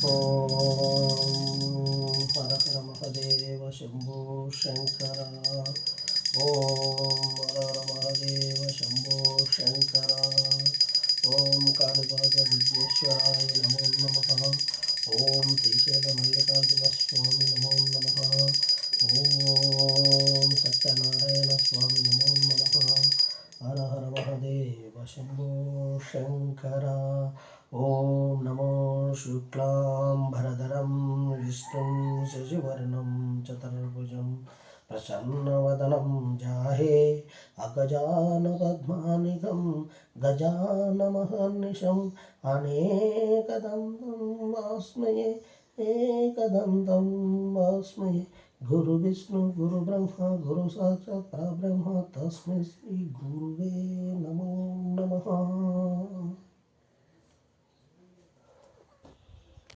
ಓಂ ಹರ ಹರ ಮಹಾದೇವ ಶಂಭೋ ಶಂಕರ. ಓಂ ಹರ ಹರ ಮಹಾದೇವ ಶಂಭೋ ಶಂಕರ. ಓಂ ಕಾಳಿಭಾಗ ವಿದ್ಯೇಶ್ವರಾಯ ನಮೋ ನಮಃ. ಓಂ ಶ್ರೀಶೈಲ ಮಲ್ಲಿಕಾರ್ಜುನ ಸ್ವಾಮಿ ನಮೋ ನಮಃ. ಓಂ ಸತ್ಯನಾರಾಯಣ ಸ್ವಾಮಿ ನಮೋ ನಮಃ. ಹರ ಹರ ಮಹಾದೇವ ಶಂಭೋ ಶಂಕರ. ಓಂ ನಮೋ ಶುಕ್ಲಾಂಬರಧರಂ ವಿಷ್ಣುಂ ಶಶಿವರ್ಣಂ ಚತುರ್ಭುಜಂ ಪ್ರಸನ್ನವದನಂ ಧ್ಯಾಯೇ ಅಗಜಾನನಪದ್ಮಾರ್ಕಂ ಗಜಾನನಮಹರ್ನಿಶಂ ಅನೇಕದಂತಂ ಭಾಸ್ಮಯೇ ಏಕದಂತಂ ಭಾಸ್ಮಯೇ. ಗುರು ವಿಷ್ಣು ಗುರು ಬ್ರಹ್ಮ ಗುರು ಸಾಕ್ಷಾತ್ ಪರಬ್ರಹ್ಮ ತಸ್ಮೈ ಶ್ರೀ ಗುರುವೇ ನಮೋ ನಮಃ.